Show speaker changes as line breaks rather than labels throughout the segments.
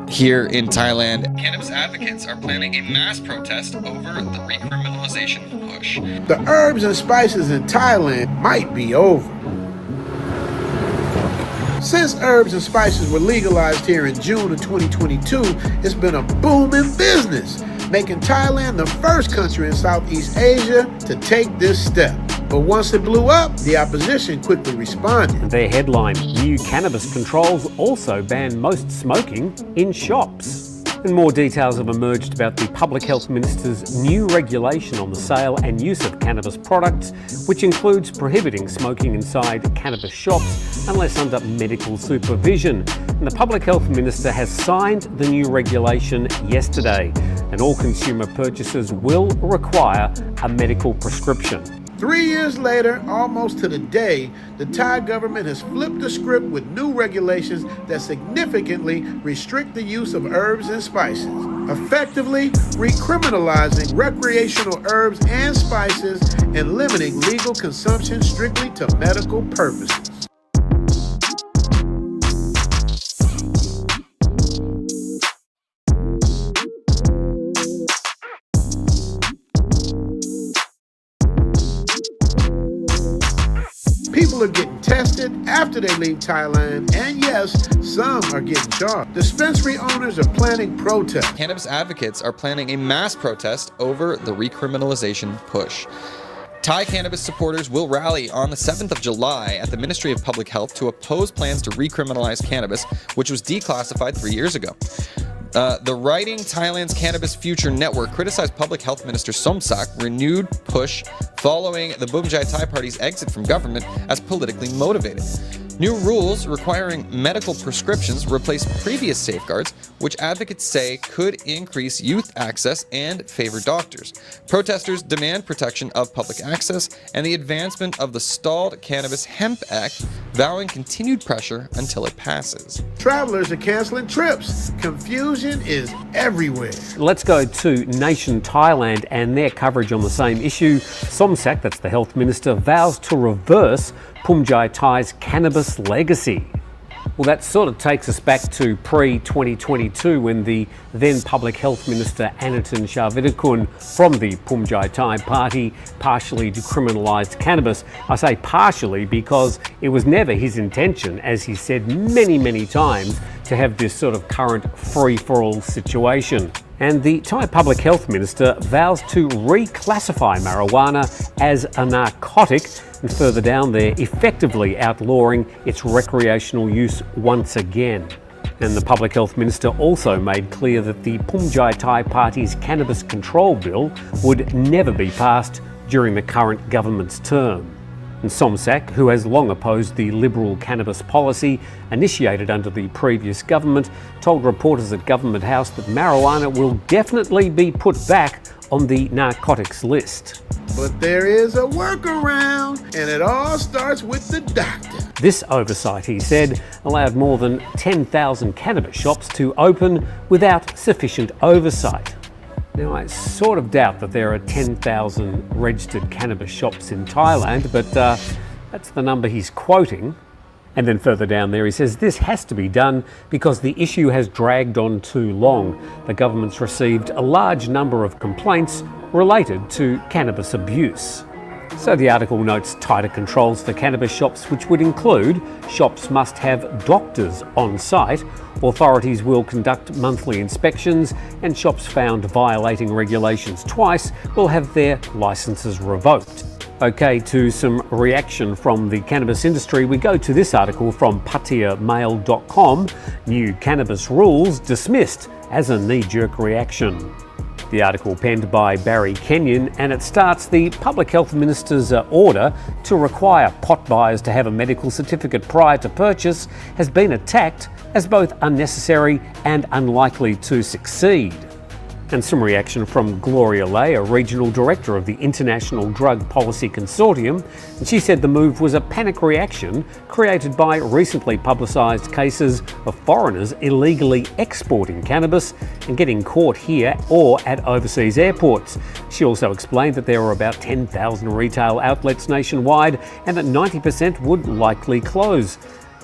Here in Thailand, cannabis advocates are planning a mass protest over the recriminalization push.
The herbs and spices in Thailand might be over. Since herbs and spices were legalized here in June of 2022, it's been a booming business, making Thailand the first country in Southeast Asia to take this step. But once it blew up, the opposition quickly responded.
Their headline, New Cannabis Controls Also Ban Most Smoking in Shops. And more details have emerged about the Public Health Minister's new regulation on the sale and use of cannabis products, which includes prohibiting smoking inside cannabis shops unless under medical supervision. And the Public Health Minister has signed the new regulation yesterday, and all consumer purchases will require a medical prescription.
3 years later, almost to the day, the Thai government has flipped the script with new regulations that significantly restrict the use of herbs and spices, effectively recriminalizing recreational herbs and spices and limiting legal consumption strictly to medical purposes. People are getting tested after they leave Thailand, and yes, some are getting charged. Dispensary owners are planning protests.
Cannabis advocates are planning a mass protest over the recriminalization push. Thai cannabis supporters will rally on the 7th of July at the Ministry of Public Health to oppose plans to recriminalize cannabis, which was declassified 3 years ago. The Writing Thailand's Cannabis Future Network criticized Public Health Minister Somsak renewed push following the Bumjai Thai Party's exit from government as politically motivated. New rules requiring medical prescriptions replace previous safeguards, which advocates say could increase youth access and favor doctors. Protesters demand protection of public access and the advancement of the stalled Cannabis Hemp Act, vowing continued pressure until it passes.
Travelers are canceling trips. Confusion is everywhere.
Let's go to Nation Thailand and their coverage on the same issue. Somsak, that's the health minister, vows to reverse Bumjai Thai's cannabis legacy. Well, that sort of takes us back to pre-2022 when the then Public Health Minister Anatin Charnvirakul from the Bumjai Thai Party partially decriminalised cannabis. I say partially because it was never his intention, as he said many times, to have this sort of current free-for-all situation. And the Thai Public Health Minister vows to reclassify marijuana as a narcotic, and further down there, effectively outlawing its recreational use once again. And the Public Health Minister also made clear that the Bumjai Thai Party's Cannabis Control Bill would never be passed during the current government's term. And Somsak, who has long opposed the liberal cannabis policy initiated under the previous government, told reporters at Government House that marijuana will definitely be put back on the narcotics list.
But there is a workaround, and it all starts with the doctor.
This oversight, he said, allowed more than 10,000 cannabis shops to open without sufficient oversight. Now, I sort of doubt that there are 10,000 registered cannabis shops in Thailand, but that's the number he's quoting. And then further down there, he says this has to be done because the issue has dragged on too long. The government's received a large number of complaints related to cannabis abuse. So the article notes tighter controls for cannabis shops, which would include shops must have doctors on site, authorities will conduct monthly inspections, and shops found violating regulations twice will have their licences revoked. Okay, to some reaction from the cannabis industry, we go to this article from PatiaMail.com, New Cannabis Rules Dismissed as a Knee-Jerk Reaction. The article penned by Barry Kenyon, and it starts the Public Health Minister's order to require pot buyers to have a medical certificate prior to purchase has been attacked as both unnecessary and unlikely to succeed. And some reaction from Gloria Lay, a regional director of the International Drug Policy Consortium, and she said the move was a panic reaction created by recently publicised cases of foreigners illegally exporting cannabis and getting caught here or at overseas airports. She also explained that there are about 10,000 retail outlets nationwide and that 90% would likely close.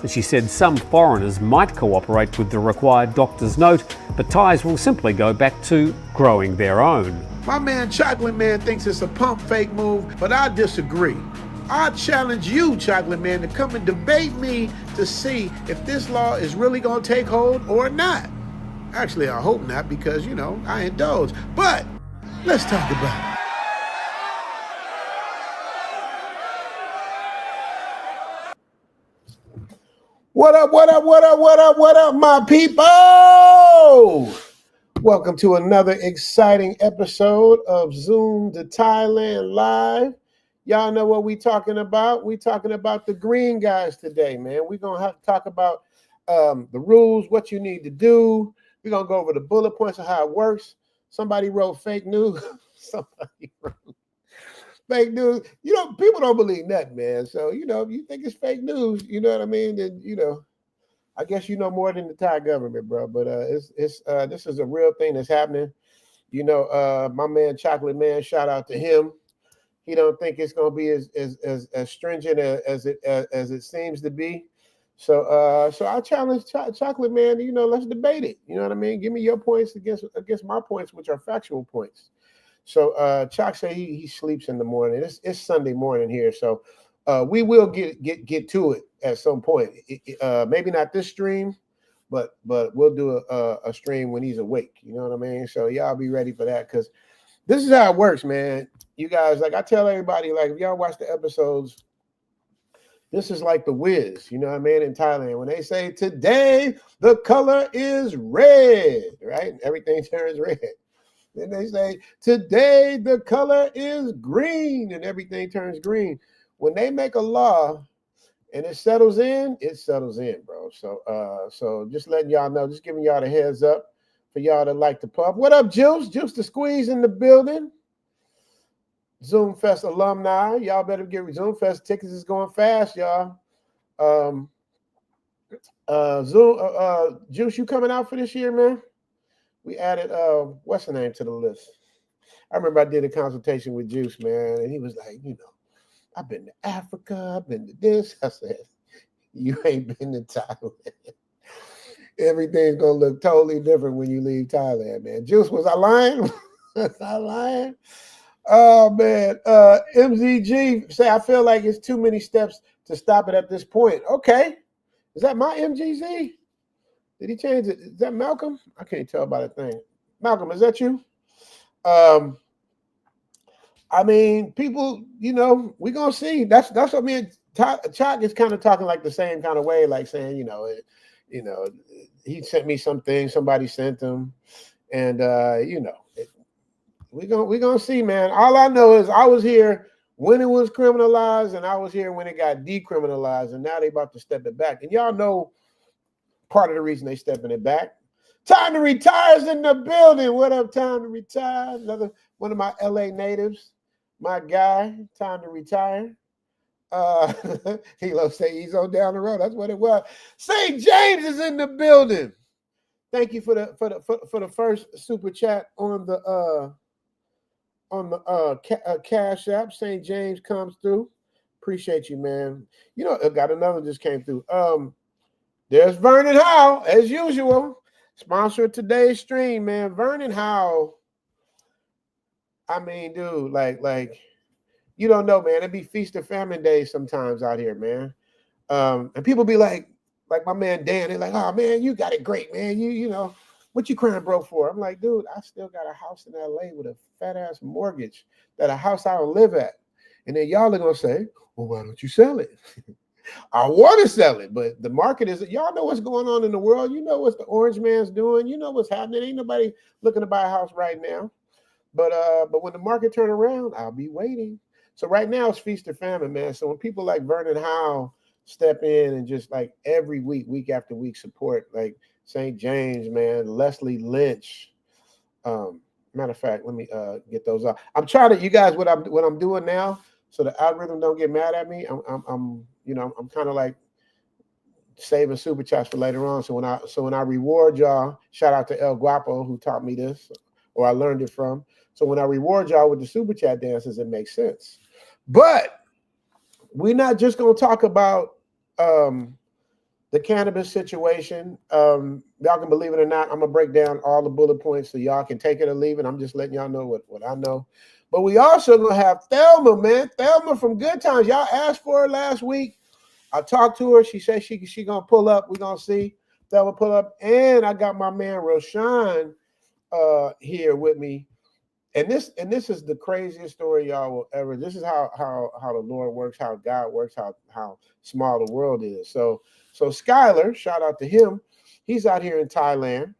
She said some foreigners might cooperate with the required doctor's note, but Thais will simply go back to growing their own.
My man Chocolate Man thinks it's a pump fake move, but I disagree. I challenge you, Chocolate Man, to come and debate me to see if this law is really going to take hold or not. Actually, I hope not, because, you know, I indulge. But let's talk about it. What up, what up, what up, what up, what up, my people? Welcome to another exciting episode of Zoom to Thailand Live. Y'all know what we talking about. We talking about the green guys today, man. We're going to have to talk about the rules, what you need to do. We're going to go over the bullet points of how it works. Somebody wrote fake news. Somebody wrote fake news. You know, people don't believe that, man. So, you know, if you think it's fake news, you know what I mean? Then, you know, I guess you know more than the Thai government, bro. But this is a real thing that's happening. You know, my man Chocolate Man, shout out to him. He don't think it's gonna be as stringent as it seems to be. So I challenge Chocolate Man. You know, let's debate it. You know what I mean? Give me your points against my points, which are factual points. So Choc say he sleeps in the morning. It's Sunday morning here, so we will get to it at some point. Maybe not this stream, but we'll do a stream when he's awake. You know what I mean? So y'all be ready for that, because this is how it works, man. You guys, like I tell everybody, like if y'all watch the episodes, this is like the Wiz, you know what I mean, in Thailand. When they say, today the color is red, right? Everything turns red. Then they say, today the color is green, and everything turns green. When they make a law and it settles in, bro. So just letting y'all know, just giving y'all the heads up for y'all that like to pub. What up, Juice? Juice the Squeeze in the building. Zoom Fest alumni, y'all better get Zoom Fest tickets. Is going fast, y'all. Juice, you coming out for this year, man? We added what's the name to the list? I remember I did a consultation with Juice, man, and he was like, you know, I've been to Africa, I've been to this. I said, you ain't been to Thailand. Everything's gonna look totally different when you leave Thailand, man. Juice, was I lying? Was I lying? Oh man, MZG say I feel like it's too many steps to stop it at this point. Okay, is that my MGZ? Did he change it? Is that Malcolm? I can't tell by the thing. Malcolm, is that you? I mean, people, you know, we gonna see. That's what I mean. Chalk is kind of talking like the same kind of way, like saying, you know, he sent me something, somebody sent him, and you know. We gonna see, man. All I know is I was here when it was criminalized, and I was here when it got decriminalized, and now they about to step it back. And y'all know part of the reason they stepping it back. Time to retire is in the building. What up, Time to Retire? Another one of my LA natives, my guy. Time to retire. He loves say he's on down the road. That's what it was. St. James is in the building. Thank you for the first super chat on the Cash App. St. James comes through. Appreciate you, man. You know, I got another just came through. There's Vernon Howe, as usual. Sponsor of today's stream, man. Vernon Howe. I mean, dude, like you don't know, man. It'd be feast or famine days sometimes out here, man. And people be like my man Dan, they're like, oh man, you got it great, man. You know. What you crying broke for? I'm like, dude, I still got a house in LA with a fat ass mortgage, that a house I don't live at. And then y'all are gonna say, well, why don't you sell it? I want to sell it, but the market is, y'all know what's going on in the world. You know what the orange man's doing. You know what's happening. Ain't nobody looking to buy a house right now. But when the market turn around, I'll be waiting. So right now it's feast or famine, man. So when people like Vernon Howe step in and just like every week after week support, like St. James, man, Leslie Lynch. Matter of fact, let me get those up. I'm trying to, you guys, what I'm doing now, so the algorithm don't get mad at me. I'm kind of like saving super chats for later on. So when I reward y'all, shout out to El Guapo who taught me this, or I learned it from. So when I reward y'all with the super chat dances, it makes sense. But we're not just gonna talk about the cannabis situation. Y'all can believe it or not, I'm gonna break down all the bullet points so y'all can take it or leave it. I'm just letting y'all know what I know. But we also gonna have Thelma, man. Thelma from Good Times. Y'all asked for her last week. I talked to her. She said she gonna pull up. We're gonna see Thelma pull up. And I got my man Roshan here with me. And this is the craziest story y'all will ever. This is how the Lord works, how God works, how small the world is. So Skylar, shout out to him. He's out here in Thailand,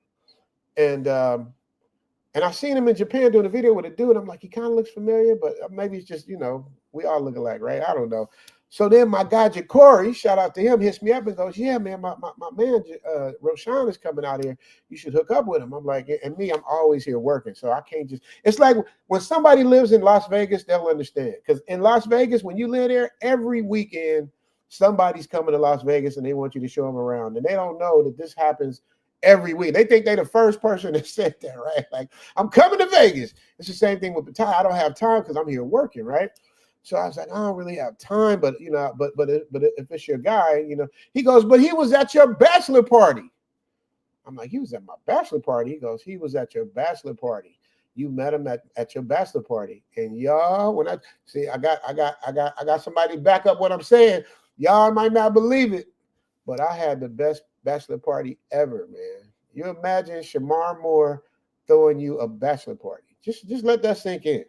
and I seen him in Japan doing a video with a dude. I'm like, he kind of looks familiar, but maybe it's just, we all look alike, right? I don't know. So then my guy Corey, shout out to him, hits me up and goes, yeah, man, my man Roshan is coming out here. You should hook up with him. I'm like, and me, I'm always here working. So I can't just, it's like when somebody lives in Las Vegas, they'll understand. Because in Las Vegas, when you live there, every weekend, somebody's coming to Las Vegas and they want you to show them around. And they don't know that this happens every week. They think they're the first person that said that, right? Like, I'm coming to Vegas. It's the same thing with the Thai. I don't have time because I'm here working, right? So I was like, I don't really have time, but but if it's your guy, he goes, but he was at your bachelor party. I'm like, he was at my bachelor party. He goes, he was at your bachelor party. You met him at your bachelor party. And y'all, when I see, I got somebody back up what I'm saying. Y'all might not believe it, but I had the best bachelor party ever, man. You imagine Shamar Moore throwing you a bachelor party. Just let that sink in.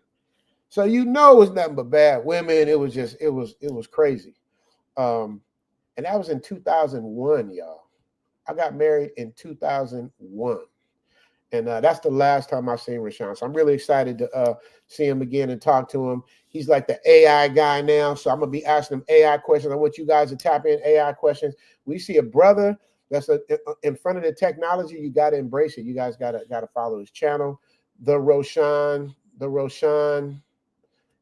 So it was nothing but bad women. It was crazy. And that was in 2001, y'all. I got married in 2001. And that's the last time I've seen Rashawn. So I'm really excited to see him again and talk to him. He's like the AI guy now. So I'm going to be asking him AI questions. I want you guys to tap in AI questions. We see a brother that's in front of the technology. You got to embrace it. You guys got to follow his channel. The Roshan.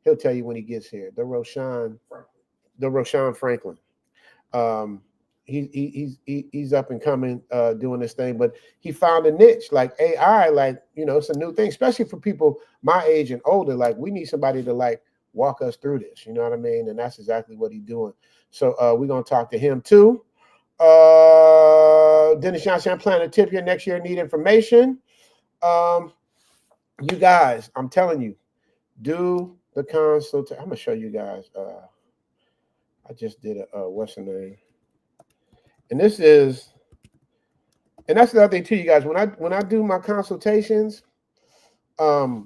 He'll tell you when he gets here. The Roshan Franklin. He's up and coming, doing this thing, but he found a niche like AI. Like, it's a new thing, especially for people my age and older. Like, we need somebody to like walk us through this. You know what I mean? And that's exactly what he's doing. So we're gonna talk to him too. Dennis Johnson, I'm planning a tip here next year. Need information. You guys, I'm telling you, do the consultation. I'm gonna show you guys. I just did a what's the name? And that's the other thing too, you guys. When I do my consultations, at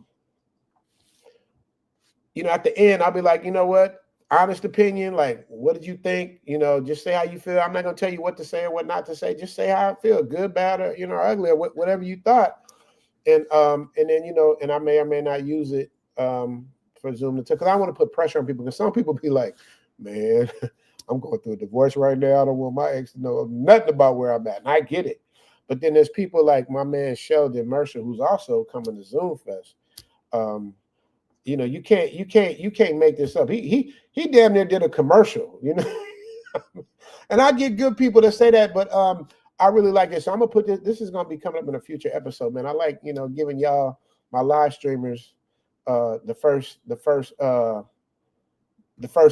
the end, I'll be like, you know what? Honest opinion, like, what did you think? Just say how you feel. I'm not gonna tell you what to say or what not to say. Just say how I feel, good, bad, or ugly, or whatever you thought. And then and I may or may not use it for Zoom because I want to put pressure on people, because some people be like, man, I'm going through a divorce right now. I don't want my ex to know nothing about where I'm at. And I get it. But then there's people like my man Sheldon Mercer, who's also coming to Zoom Fest. You can't make this up. He damn near did a commercial, And I get good people to say that, but I really like it. So I'm gonna put this. This is gonna be coming up in a future episode, man. I like giving y'all, my live streamers, the first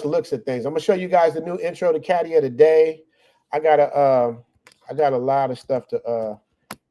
looks at things. I'm gonna show you guys the new intro to Caddy of the Day. I got a lot of stuff to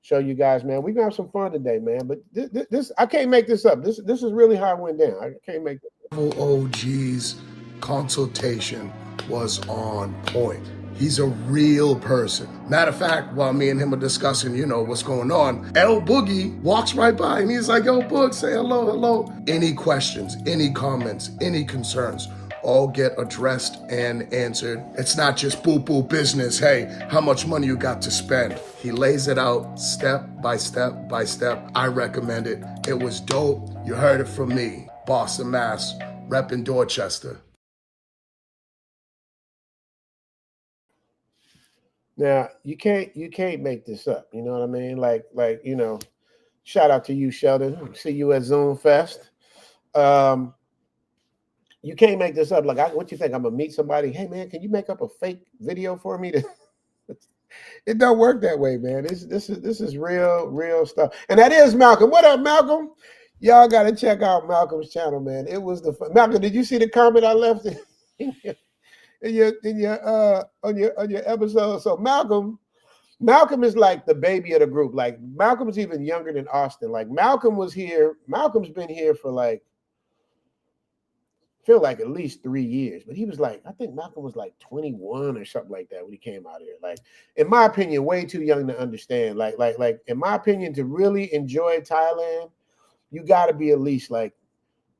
show you guys, man. We're gonna have some fun today, man. But this I can't make this up. This is really how it went down. I can't make this.
OG's consultation was on point. He's a real person. Matter of fact, while me and him are discussing, what's going on, El Boogie walks right by and he's like, yo, Boog, say hello. Any questions, any comments, any concerns, all get addressed and answered. It's not just boo-boo business. Hey, how much money you got to spend? He lays it out step by step by step. I recommend it. It was dope. You heard it from me. Boston, Mass, repping Dorchester.
Now you can't make this up. You know what I mean? Like shout out to you, Sheldon. See you at Zoom Fest. You can't make this up. Like, what you think? I'm gonna meet somebody. Hey, man, can you make up a fake video for me? It don't work that way, man. This is real stuff. And that is Malcolm. What up, Malcolm? Y'all got to check out Malcolm's channel, man. It was Malcolm. Did you see the comment I left? It in your on your episode. So Malcolm is like the baby of the group. Like Malcolm's even younger than Austin. Like Malcolm was here. Malcolm's been here for like, feel like at least 3 years. But he was like, I think Malcolm was like 21 or something like that when he came out here. Like, in my opinion, way too young to understand. Like in my opinion, to really enjoy Thailand, you got to be at least like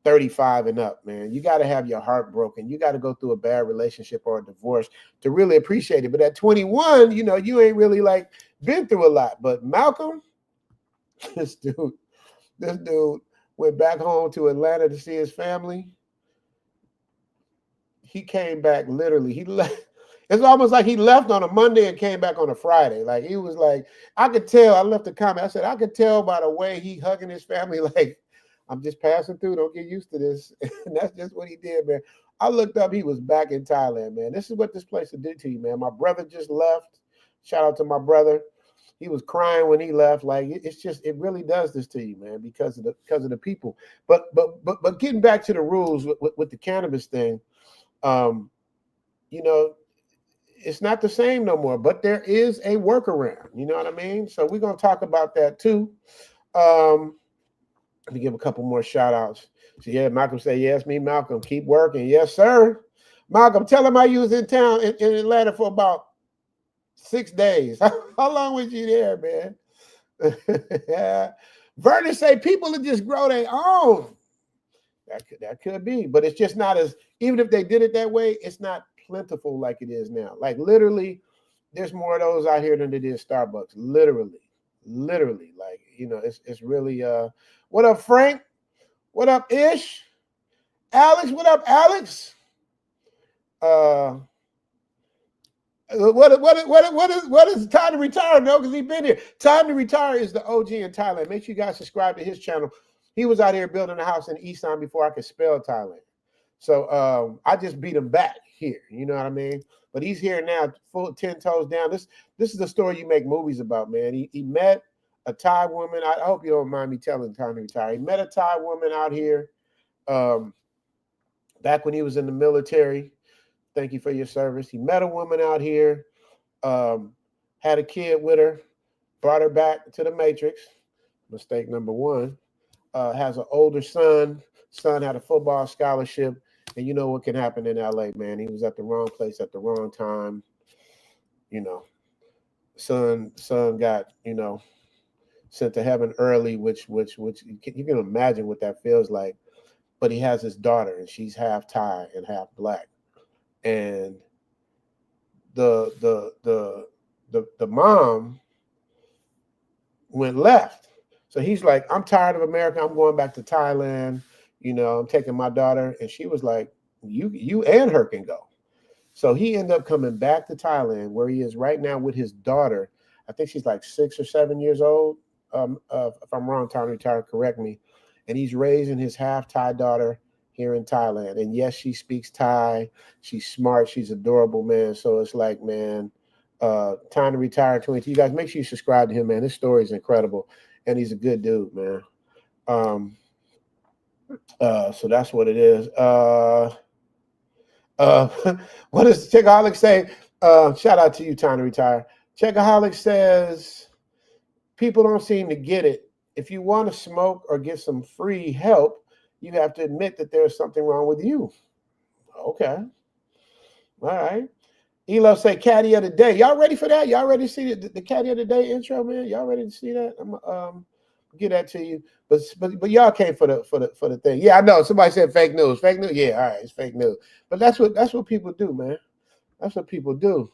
35 and up, man. You got to have your heart broken. You got to go through a bad relationship or a divorce to really appreciate it. But at 21, you know, you ain't really like been through a lot. But Malcolm, this dude went back home to Atlanta to see his family. He came back literally. He left. It's almost like he left on a Monday and came back on a Friday. Like he was like, I could tell. I left a comment. I said, I could tell by the way he hugging his family, like, I'm just passing through. Don't get used to this. And that's just what he did, man. I looked up. He was back in Thailand, man. This is what this place will do to you, man. My brother just left. Shout out to my brother. He was crying when he left. Like it's just, it really does this to you, man, because of the people. But getting back to the rules with the cannabis thing, you know, it's not the same no more. But there is a workaround. You know what I mean? So we're gonna talk about that too. Let me give a couple more shout outs. So yeah, Malcolm said, yes, me, Malcolm, keep working. Yes, sir. Malcolm, tell him I was in town in Atlanta for about 6 days. How long was you there, man? Yeah. Vernon say people that just grow their own. That could be, but it's just not as, even if they did it that way, it's not plentiful like it is now. Like literally, there's more of those out here than there is Starbucks. Literally, like, you know, it's really what up, Frank? What up, Ish? Alex, what up, Alex? What is time to retire? No, because he's been here. Time to retire is the OG in Thailand. Make sure you guys subscribe to his channel. He was out here building a house in Isan before I could spell Thailand. So I just beat him back here. You know what I mean? But he's here now, full 10 toes down. This is the story you make movies about, man. He met a Thai woman. I hope you don't mind me telling time to retire. He met a Thai woman out here back when he was in the military. Thank you for your service. He met a woman out here, had a kid with her, brought her back to the Matrix. Mistake number one. Has an older son. Son had a football scholarship. And you know what can happen in LA, man. He was at the wrong place at the wrong time. You know, son got, you know, sent to heaven early, which you can imagine what that feels like. But he has his daughter, and she's half Thai and half black. And the mom went left. So he's like, I'm tired of America. I'm going back to Thailand. You know, I'm taking my daughter. And she was like, you and her can go. So he ended up coming back to Thailand, where he is right now with his daughter. I think she's like 6 or 7 years old. If I'm wrong, time to retire, correct me. And he's raising his half Thai daughter here in Thailand. And yes, she speaks Thai. She's smart. She's adorable, man. So it's like, man, time to retire. 22. You guys, make sure you subscribe to him, man. His story is incredible. And he's a good dude, man. So that's what it is. What does Checkaholic say? Shout out to you, time to retire. Checkaholic says, people don't seem to get it. If you want to smoke or get some free help, you have to admit that there's something wrong with you. Okay. All right. Elo say caddy of the day. Y'all ready for that? Y'all ready to see the caddy of the day intro, man? Y'all ready to see that? I'm get that to you. But y'all came for the thing. Yeah, I know. Somebody said fake news. Fake news. Yeah, all right, it's fake news. But that's what people do, man. That's what people do.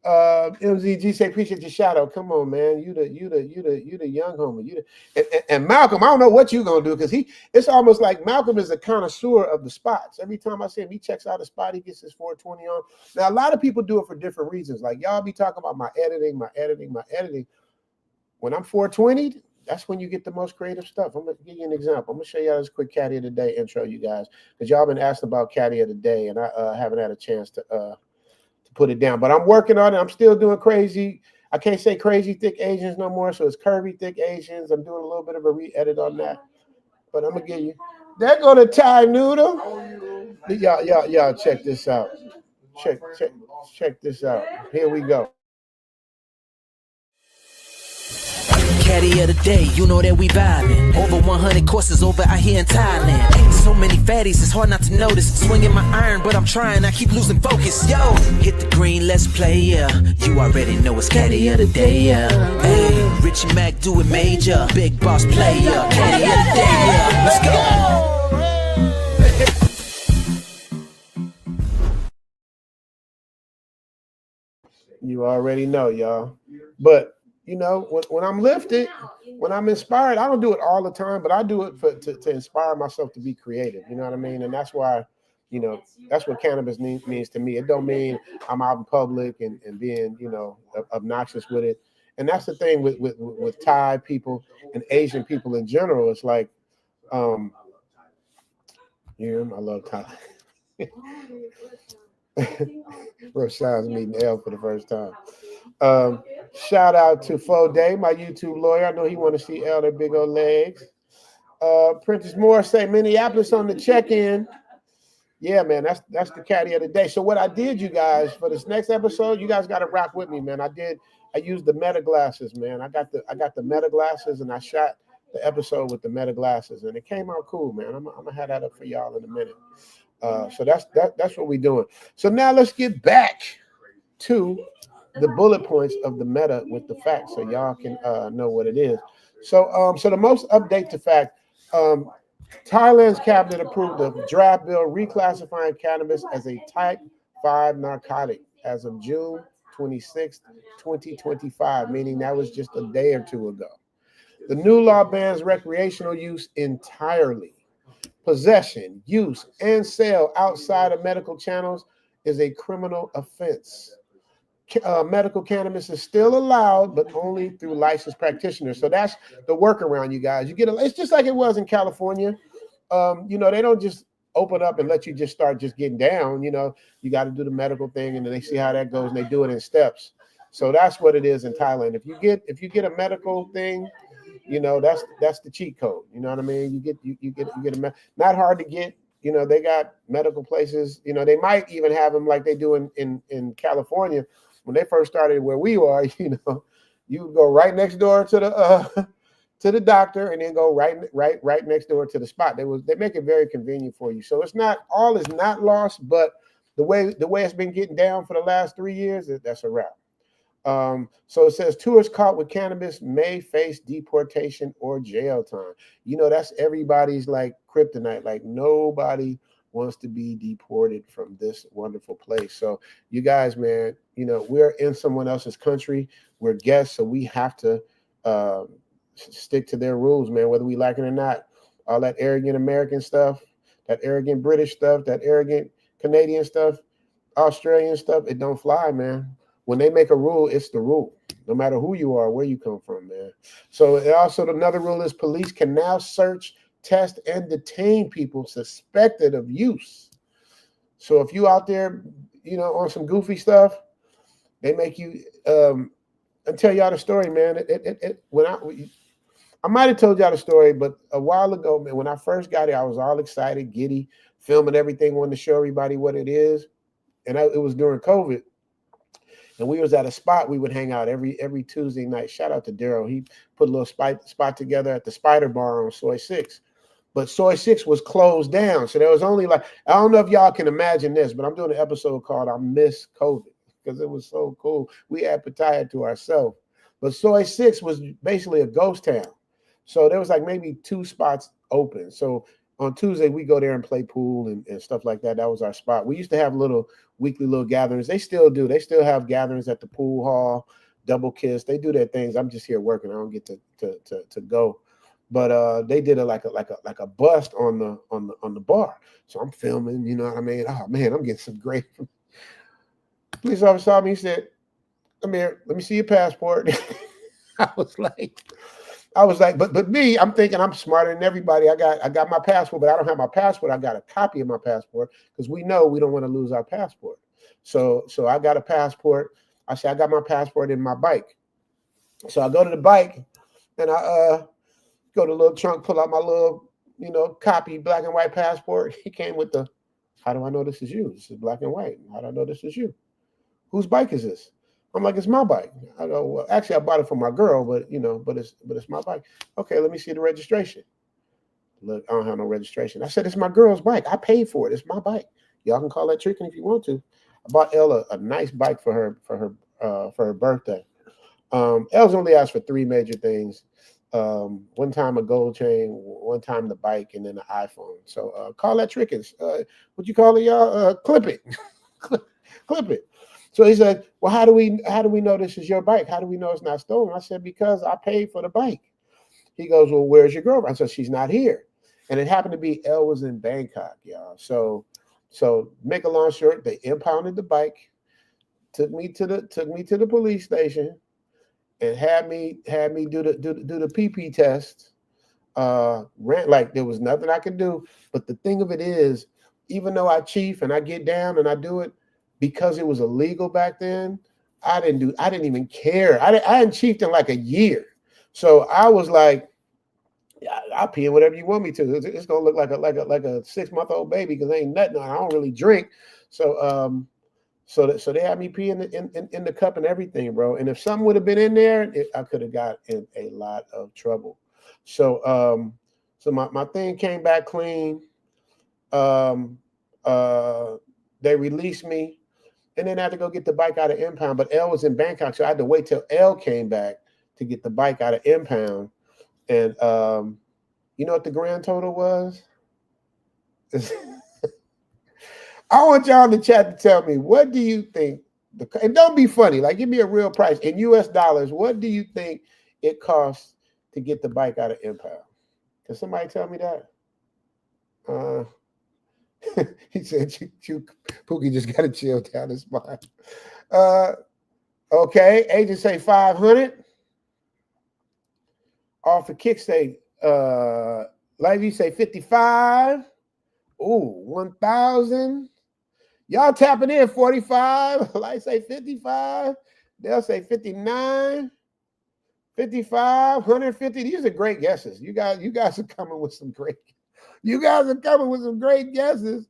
MZG say appreciate your shout out. Come on, man. You the young homie. And Malcolm, I don't know what you gonna do, because it's almost like Malcolm is a connoisseur of the spots. Every time I see him, he checks out a spot, he gets his 420 on. Now a lot of people do it for different reasons. Like y'all be talking about my editing. When I'm 420, that's when you get the most creative stuff. I'm gonna give you an example. I'm gonna show y'all this quick caddy of the day intro, you guys, because y'all been asking about caddy of the day, and I haven't had a chance to put it down, but I'm working on it. I'm still doing crazy. I can't say crazy thick Asians no more, so it's curvy thick Asians. I'm doing a little bit of a re-edit on that, but I'm gonna give you. They're gonna Thai noodle. Y'all check this out. check this out. Here we go.
Caddy of the day, you know that we vibing. Over 100 courses over out here in Thailand. Ain't so many fatties, it's hard not to notice. Swinging my iron, but I'm trying, I keep losing focus. Yo, hit the green, let's play, yeah. You already know it's Caddy of the day, yeah. Hey, Richie Mac do it major. Big boss player, Caddy of the day, yeah. Let's go.
You already know, y'all. But you know, when I'm lifted, when I'm inspired, I don't do it all the time, but I do it to inspire myself to be creative. You know what I mean? And that's why, you know, that's what cannabis means to me. It don't mean I'm out in public and being, you know, obnoxious with it. And that's the thing with Thai people and Asian people in general. It's like, I love Thai. Roshan's meeting L for the first time. Shout out to Foday, my YouTube lawyer. I know he want to see L, their big old legs. Prentice Moore say Minneapolis on the check-in. Yeah, man, that's the caddy of the day. So what I did, you guys, for this next episode, you guys got to rock with me, man. I used the meta glasses, man. I got the meta glasses, and I shot the episode with the meta glasses, and it came out cool, man. I'm gonna have that up for y'all in a minute. So that's what we're doing. So now let's get back to the bullet points of the meta with the facts, so y'all can know what it is. So the most update to fact, Thailand's cabinet approved a draft bill reclassifying cannabis as a type 5 narcotic as of June 26, 2025, meaning that was just a day or two ago. The new law bans recreational use entirely. Possession, use, and sale outside of medical channels is a criminal offense. Medical cannabis is still allowed, but only through licensed practitioners. So that's the workaround, you guys. It's just like it was in California. You know, they don't just open up and let you just start just getting down. You know, you got to do the medical thing, and then they see how that goes, and they do it in steps. So that's what it is in Thailand. If you get a medical thing, you know, that's the cheat code. You know what I mean? You get not hard to get. You know, they got medical places. You know, they might even have them like they do in California. When they first started where we are, you know, you would go right next door to the doctor, and then go right next door to the spot. They make it very convenient for you. So it's not all is not lost, but the way it's been getting down for the last 3 years, that's a wrap. So it says tourists caught with cannabis may face deportation or jail time. You know, that's everybody's like kryptonite. Like nobody wants to be deported from this wonderful place. So you guys, man, you know, we're in someone else's country. We're guests, so we have to stick to their rules, man, whether we like it or not. All that arrogant American stuff, that arrogant British stuff, that arrogant Canadian stuff, Australian stuff, it don't fly, man. When they make a rule, it's the rule, no matter who you are, where you come from, man. So another rule is police can now search, test, and detain people suspected of use. So if you out there, you know, on some goofy stuff, they make you. I'll tell y'all the story, man. I might have told y'all the story, but a while ago, man, when I first got it, I was all excited, giddy, filming everything, wanting to show everybody what it is, and it was during COVID. And we was at a spot we would hang out every Tuesday night. Shout out to Daryl. He put a little spot together at the Spider Bar on Soy 6. But Soy 6 was closed down. So there was only I don't know if y'all can imagine this, but I'm doing an episode called I Miss COVID because it was so cool. We had Pattaya to ourselves. But Soy 6 was basically a ghost town. So there was like maybe 2 spots open. So on Tuesday, we go there and play pool and stuff like that. That was our spot. We used to have weekly little gatherings. They still do. They still have gatherings at the pool hall, Double Kiss. They do their things. I'm just here working. I don't get to go. But they did like a bust on the bar. So I'm filming. You know what I mean? Oh man, I'm getting some great. Police officer saw me. He said, "Come here. Let me see your passport." I was like, but me, I'm thinking I'm smarter than everybody. I got my passport, but I don't have my passport. I got a copy of my passport because we know we don't want to lose our passport. So I got a passport. I said I got my passport in my bike. So I go to the bike and I go to the little trunk, pull out my little, you know, copy black and white passport. He came with the How do I know this is you? This is black and white. How do I know this is you? Whose bike is this? I'm like, it's my bike. I go, well, actually, I bought it for my girl, but it's my bike. Okay, let me see the registration. Look, I don't have no registration. I said, it's my girl's bike. I paid for it. It's my bike. Y'all can call that tricking if you want to. I bought Elle a nice bike for her birthday. Elle's only asked for 3 major things. One time a gold chain, one time the bike, and then the iPhone. So call that tricking. What you call it, y'all? Clip it. Clip it. So he said, well, how do we know this is your bike? How do we know it's not stolen? I said, because I paid for the bike. He goes, well, where's your girlfriend? I said, she's not here. And it happened to be Elle was in Bangkok, y'all. So make a long short, they impounded the bike, took me to the police station, and had me do the PP test. Like there was nothing I could do. But the thing of it is, even though I chief and I get down and I do it, because it was illegal back then, I didn't even care. I hadn't chiefed in like a year. So I was like, I'll pee in whatever you want me to. It's gonna look like a 6-month-old baby because ain't nothing. I don't really drink. So so they had me pee in the cup and everything, bro. And if something would have been in there, I could have got in a lot of trouble. So so my thing came back clean. They released me. And then I had to go get the bike out of impound. But Elle was in Bangkok, so I had to wait till Elle came back to get the bike out of impound. And you know what the grand total was? I want y'all in the chat to tell me, what do you think? And don't be funny. Like, give me a real price. In US dollars, what do you think it costs to get the bike out of impound? Can somebody tell me that? He said, Pookie just got to chill down his spine. Okay, agents say 500. Off the kick say, Lady say 55. Ooh, 1,000. Y'all tapping in 45. Light say 55. They'll say 59. 55, 150. These are great guesses. You guys are coming with some great. You guys are coming with some great guesses.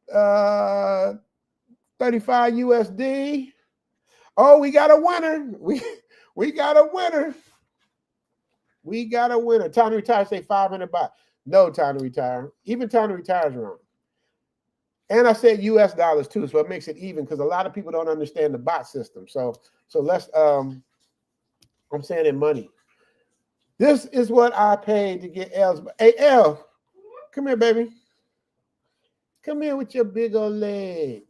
35 USD. Oh, we got a winner. We got a winner. We got a winner. Time to retire, say 500 baht. No time to retire. Even time to retire is wrong. And I said US dollars too, so it makes it even because a lot of people don't understand the bot system. So let's I'm saying in money. This is what I paid to get L's. Hey, L, come here, baby. Come here with your big old leg.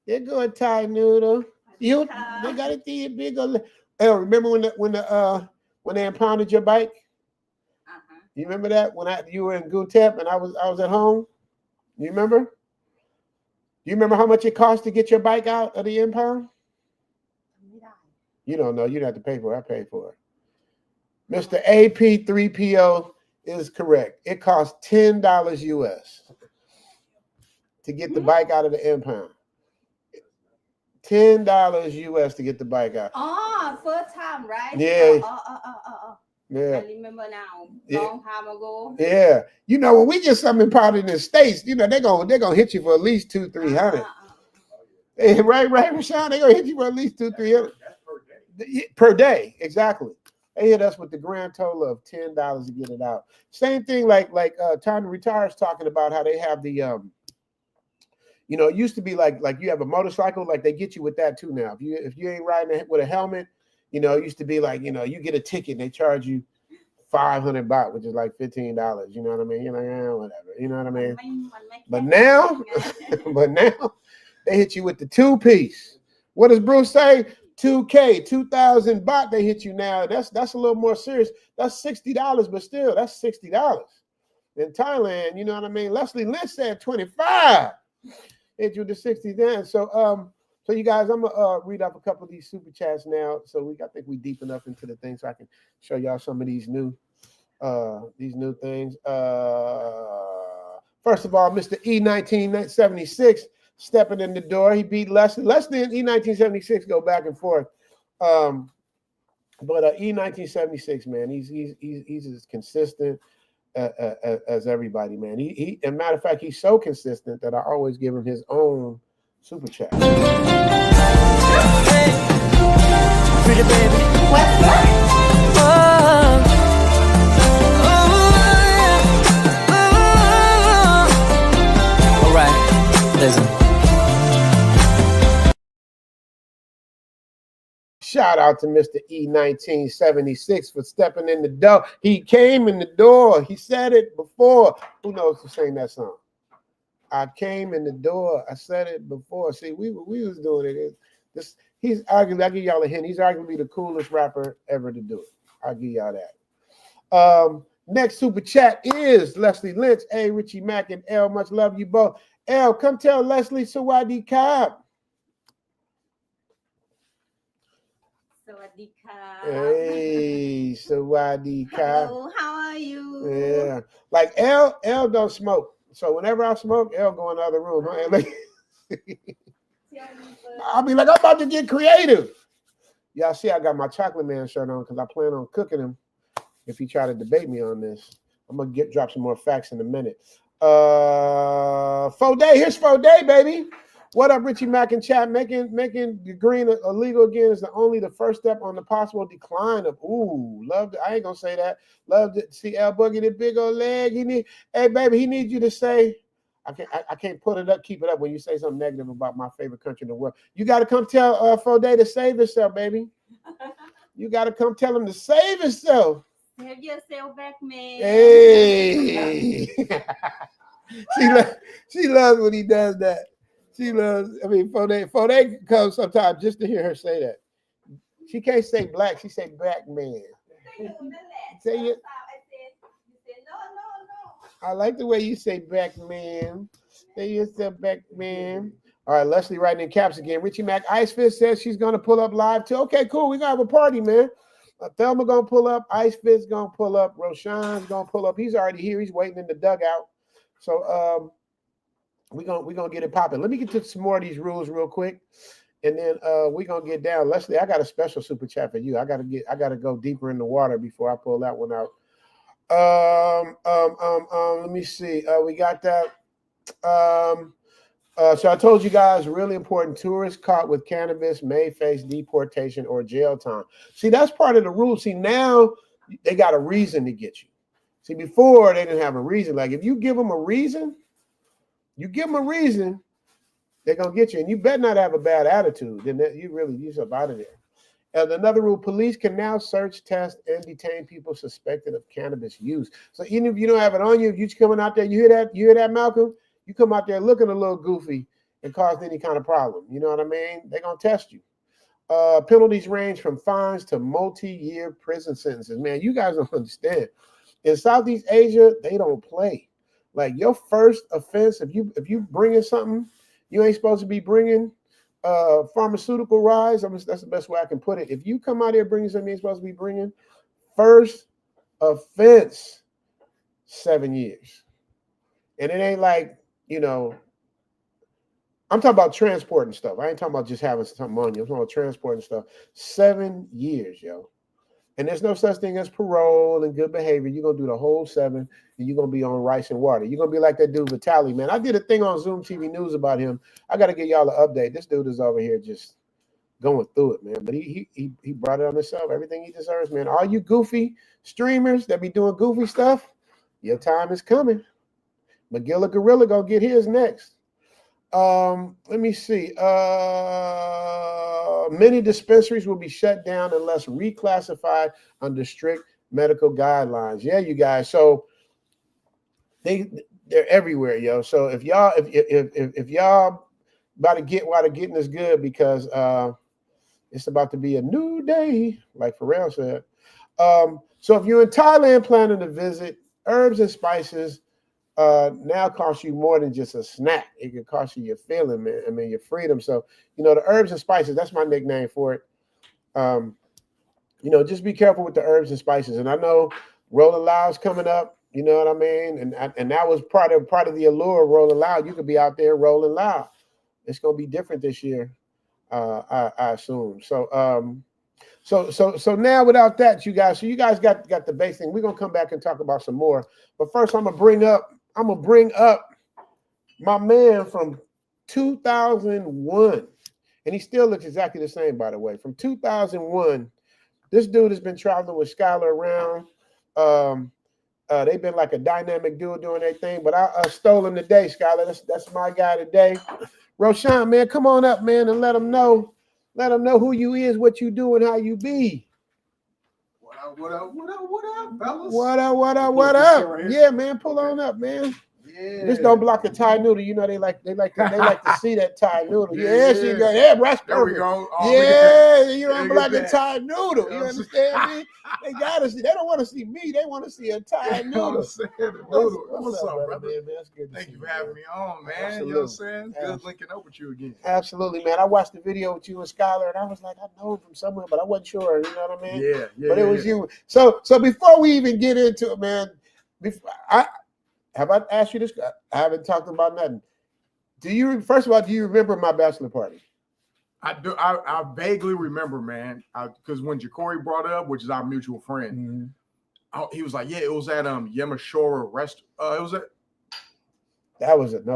They're going Thai noodle. They got to see your big old leg. L, remember when they impounded your bike? You remember that when you were in Gutep and I was at home? You remember? You remember how much it cost to get your bike out of the impound? You don't know. You don't have to pay for it. I paid for it. Mr. AP3PO is correct. It costs $10 US to get the bike out of the impound. $10 US to get the bike out.
Oh, first time, right?
Yeah.
Yeah. I remember now. Long time ago.
Yeah. You know, when we get something impounded in the States, you know, they're gonna hit you for at least $200-300. Right, Rashawn? They're gonna hit you for at least $200-300. Per day, exactly. They hit us with the grand total of $10 to get it out. Same thing like Time to Retire is talking about how they have the you know, it used to be like you have a motorcycle, like they get you with that too now. If you ain't riding with a helmet, you know, it used to be like, you know, you get a ticket and they charge you 500 baht, which is like $15. You know what I mean? You're like, whatever. You know what I mean? But now they hit you with the 2-piece. What does Bruce say? 2K, 2,000 baht. They hit you now. That's a little more serious. That's $60, but still, that's $60 in Thailand. You know what I mean? Leslie Lynch said 25. Hit you with the 60 then. So you guys, I'm gonna read up a couple of these super chats now. So I think we deep enough into the thing so I can show y'all some of these new things. First of all, Mr. E1976 stepping in the door. He beat Leslie. Leslie and E1976 go back and forth. But E1976, man, he's as consistent as everybody, man. He, as a matter of fact, he's so consistent that I always give him his own super chat.
Pretty baby. All right, listen.
Shout out to Mr. E1976 for stepping in the door. He came in the door. He said it before. Who knows who sang that song? I came in the door. I said it before. See, we was doing it. He's arguably, I'll give y'all a hint. He's arguably the coolest rapper ever to do it. I'll give y'all that. Next super chat is Leslie Lynch. Hey, Richie Mack and L, much love you both. L, come tell Leslie Sawadi Cobb. Hey, Sawadi Cobb.
Hello, how are you?
Yeah. Like L don't smoke. So whenever I smoke, L go in the other room. I'll be like, I'm about to get creative. Y'all see I got my Chocolate Man shirt on because I plan on cooking him if he try to debate me on this. I'm going to drop some more facts in a minute. Foday, here's Foday, baby. What up, Richie Mack and chat? Making the green illegal again is the first step on the possible decline of. Love it. I ain't gonna say that. Love to see L Boogie, the big old leg. Hey baby, he needs you to say. I can't put it up, keep it up when you say something negative about my favorite country in the world. You got to come tell Foday to save himself, baby. You got to come tell him to save himself.
Save yourself back, man.
Hey, she loves when he does that. She loves. I mean, Foday comes sometimes just to hear her say that. She can't say black. She say black man. Say it. I like the way you say back man. Say yourself back man. All right, Leslie writing in caps again. Richie Mack, Ice Fist says she's going to pull up live too. Okay, cool. We're going to have a party, man. Thelma going to pull up. Ice Fist going to pull up. Roshan's going to pull up. He's already here. He's waiting in the dugout. So we're gonna get it popping. Let me get to some more of these rules real quick. And then we're going to get down. Leslie, I got a special super chat for you. I got to go deeper in the water before I pull that one out. Let me see. We got that. So I told you guys, really important, tourists caught with cannabis may face deportation or jail time. See, that's part of the rule. See, now they got a reason to get you. See, before they didn't have a reason. Like if you give them a reason, they're going to get you. And you better not have a bad attitude. Then you're up out of there. And another rule, police can now search, test, and detain people suspected of cannabis use. So even if you don't have it on you, if you're coming out there, you hear that, Malcolm? You come out there looking a little goofy and cause any kind of problem. You know what I mean? They're going to test you. Penalties range from fines to multi-year prison sentences. Man, you guys don't understand. In Southeast Asia, they don't play. Like your first offense, if you bringing something you ain't supposed to be bringing, pharmaceutical rise. That's the best way I can put it. If you come out here bringing something you ain't supposed to be bringing, first offense, 7 years. And it ain't like, I'm talking about transporting stuff. I ain't talking about just having something on you. I'm talking about transporting stuff. 7 years, yo. And there's no such thing as parole and good behavior. You're going to do the whole 7, and you're going to be on rice and water. You're going to be like that dude, Vitaly, man. I did a thing on Zoom TV News about him. I got to give y'all an update. This dude is over here just going through it, man. But he brought it on himself, everything he deserves, man. All you goofy streamers that be doing goofy stuff, your time is coming. McGilla Gorilla going to get his next. Let me see. Many dispensaries will be shut down unless reclassified under strict medical guidelines. Yeah, you guys. So they're everywhere, yo. So if y'all about to get while they're getting this good, because it's about to be a new day, like Pharrell said. So if you're in Thailand planning to visit, herbs and spices now cost you more than just a snack. It can cost you your feeling, man. I mean, your freedom. So, the herbs and spices, that's my nickname for it. Just be careful with the herbs and spices. And I know Rolling Loud's coming up, you know what I mean? And that was part of the allure of Rolling Loud. You could be out there rolling loud. It's going to be different this year, I assume. So So now without that, you guys, got the base thing. We're gonna come back and talk about some more. But first, I'm gonna bring up my man from 2001, and he still looks exactly the same, by the way. From 2001, this dude has been traveling with Skylar around. They've been like a dynamic duo doing their thing, but I stole him today, Skylar. That's my guy today. Roshan, man, come on up, man, and let him know who you is, what you do, and how you be.
What up, fellas?
What up? Yeah, man, pull on up, man.
Yeah.
Just don't block the Thai noodle. You know they like to see that Thai noodle. Yeah, she go. Yeah, that's
there we
perfect.
go.
Yeah, you don't block the
that.
Thai noodle. You understand me? They gotta see. They don't want to see me. They want to see a Thai noodle.
I'm saying, the noodle. What's up, brother?
Man, that's good.
Thank you for having me on, man.
Absolutely.
You know what I'm saying? Good linking up with you again.
Absolutely, man. I watched the video with you and Skylar, and I was like, I know him from somewhere, but I wasn't sure. You know what I mean?
Yeah.
But it was you. So before we even get into it, man, have I asked you this? I haven't talked about nothing. First of all, do you remember my bachelor party?
I do. I vaguely remember, man, because when Jacory brought it up, which is our mutual friend, he was like, "Yeah, it was at Yamashora Rest. It was at."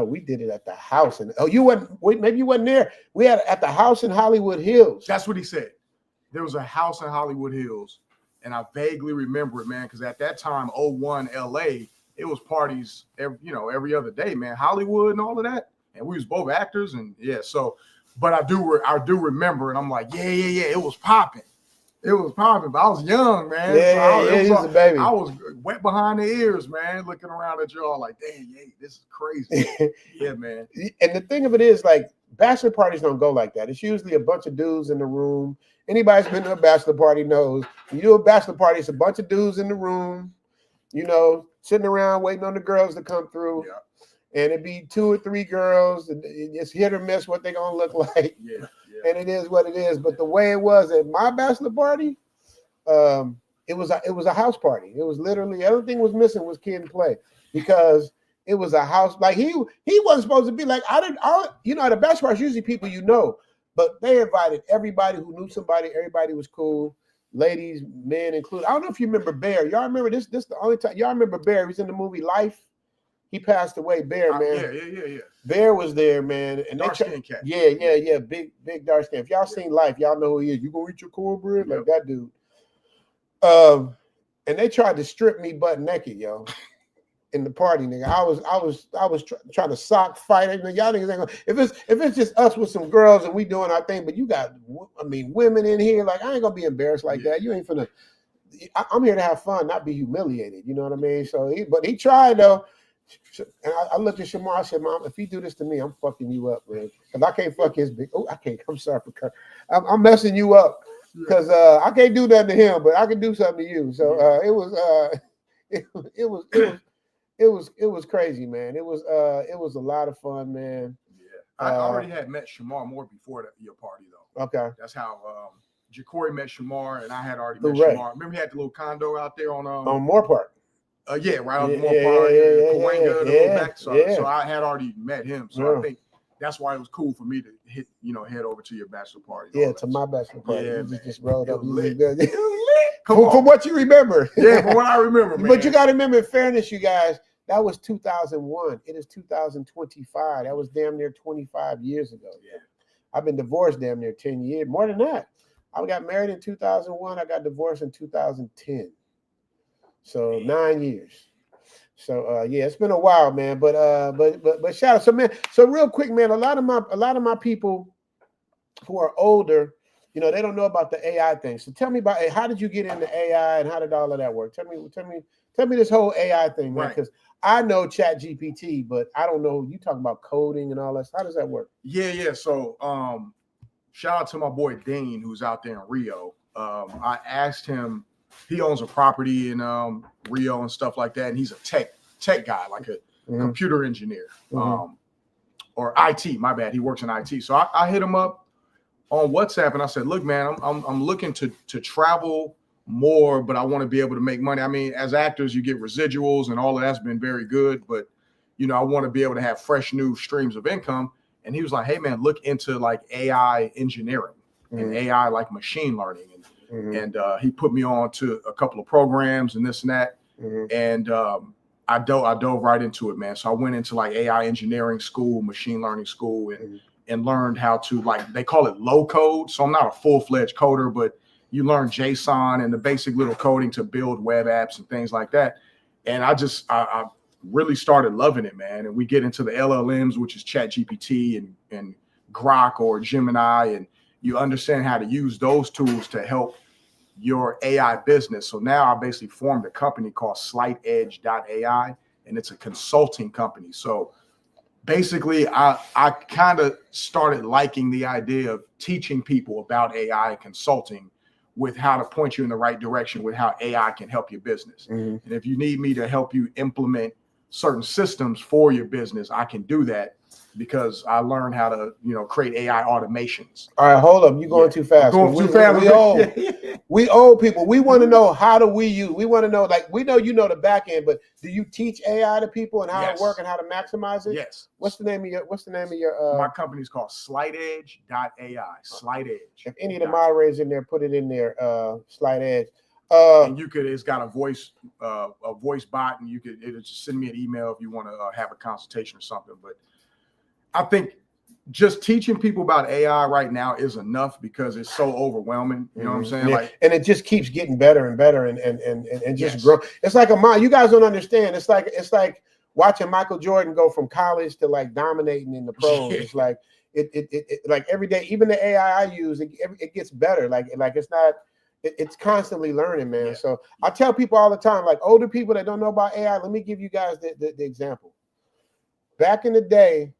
We did it at the house, and you wasn't. Maybe you wasn't there. We had it at the house in Hollywood Hills.
That's what he said. There was a house in Hollywood Hills, and I vaguely remember it, man, because at that time, 01 LA. It was parties every other day, man. Hollywood and all of that, and we was both actors, and yeah. So, but I do remember, and I'm like, yeah. It was popping, but I was young, man.
He's a baby.
I was wet behind the ears, man, looking around at y'all like, dang, this is crazy. Yeah, man.
And the thing of it is, like, bachelor parties don't go like that. It's usually a bunch of dudes in the room. Anybody's been to a bachelor party knows. When you do a bachelor party, it's a bunch of dudes in the room. Sitting around waiting on the girls to come through, and it'd be 2 or 3 girls. It's hit or miss what they're gonna look like, and it is what it is. But the way it was at my bachelor party, it was a house party. It was literally everything was missing was kid and play, because it was a house. Like he wasn't supposed to be like at a bachelor party usually people but they invited everybody who knew somebody. Everybody was cool. Ladies, men included. I don't know if you remember Bear. Y'all remember this? This is the only time y'all remember Bear. He's in the movie Life. He passed away. Bear, man.
Yeah.
Bear was there, man. And
dark skin cat.
Yeah. Big dark skin. If y'all seen Life, y'all know who he is. You gonna eat your cornbread like that dude. And they tried to strip me butt naked, yo, in the party, nigga. I was trying to sock fight. Y'all niggas ain't gonna, if it's just us with some girls and we doing our thing, but you got, women in here. Like, I ain't gonna be embarrassed like that. You ain't finna. I'm here to have fun, not be humiliated. You know what I mean? So, but he tried though. And I looked at Shamar. I said, "Mom, if he do this to me, I'm fucking you up, man. Because I can't fuck his big. Oh, I can't. I'm sorry for. I'm messing you up because I can't do nothing to him, but I can do something to you. So it was crazy, man. It was a lot of fun, man.
Yeah, I already had met Shamar Moore before your party, though.
Okay,
that's how Jacory met Shamar, and I had already met Shamar. Remember, he had the little condo out there on
Moore Park.
Right on Moore Park, Cahuenga, back. So I had already met him. So I think that's why it was cool for me to head over to your bachelor party.
Yeah, to my bachelor party.
Yeah,
you just rolled up.
From
what you remember.
Yeah, from what I remember, man.
But you got to remember, in fairness, you guys, that was 2001. It is 2025. That was damn near 25 years ago.
Yeah.
I've been divorced damn near 10 years. More than that. I got married in 2001. I got divorced in 2010. So 9 years. So it's been a while, man. But shout out. So man, so real quick, man, a lot of my people who are older, they don't know about the AI thing. So tell me about how did you get into AI and how did all of that work? Tell me this whole AI thing, man, because I know Chat GPT, but I don't know. You talk about coding and all that. How does that work?
Yeah. So shout out to my boy Dane, who's out there in Rio. I asked him. He owns a property in Rio and stuff like that, and he's a tech guy, like a computer engineer, or IT. My bad, he works in IT. So I hit him up on WhatsApp, and I said, "Look, man, I'm looking to travel more, but I want to be able to make money. I mean, as actors, you get residuals, and all of that's been very good, but I want to be able to have fresh new streams of income." And he was like, "Hey, man, look into like AI engineering and AI like machine learning." And and he put me on to a couple of programs and this and that. And I dove right into it, man. So I went into like AI engineering school, machine learning school, and learned how to, like, they call it low code. So I'm not a full-fledged coder, but you learn JSON and the basic little coding to build web apps and things like that. And I really started loving it, man. And we get into the LLMs, which is ChatGPT and Grok or Gemini, and you understand how to use those tools to help your AI business. So now I basically formed a company called SlightEdge.ai, and it's a consulting company. So basically, I kind of started liking the idea of teaching people about AI and consulting with how to point you in the right direction with how AI can help your business. And if you need me to help you implement certain systems for your business, I can do that because I learned how to, create AI automations.
All right, hold up. You're going too fast. We old people. We want to know, how do we use? We want to know, like, we know the back end, but do you teach AI to people and how to work and how to maximize it?
Yes.
What's the name of your
my company's called SlightEdge.ai. SlightEdge.
If any of the moderators in there, put it in there, SlightEdge.
And it's got a voice bot, and it'll just send me an email if you want to have a consultation or something. But I think just teaching people about AI right now is enough because it's so overwhelming. You know what I'm saying?
Yeah.
Like,
and it just keeps getting better and better and just grow. It's like a mind. You guys don't understand. It's like watching Michael Jordan go from college to like dominating in the pros. It's like it like every day, even the AI I use, it gets better. Like it's not. It's constantly learning, man. So I tell people all the time, like older people that don't know about AI, let me give you guys the example. Back in the day,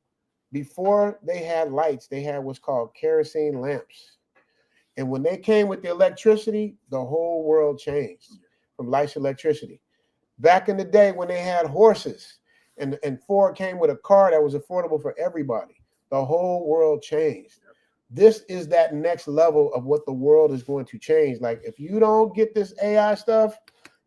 before they had lights, they had what's called kerosene lamps. And when they came with the electricity, the whole world changed from lights to electricity. Back in the day when they had horses and Ford came with a car that was affordable for everybody, the whole world changed. This is that next level of what the world is going to change. Like, if you don't get this AI stuff,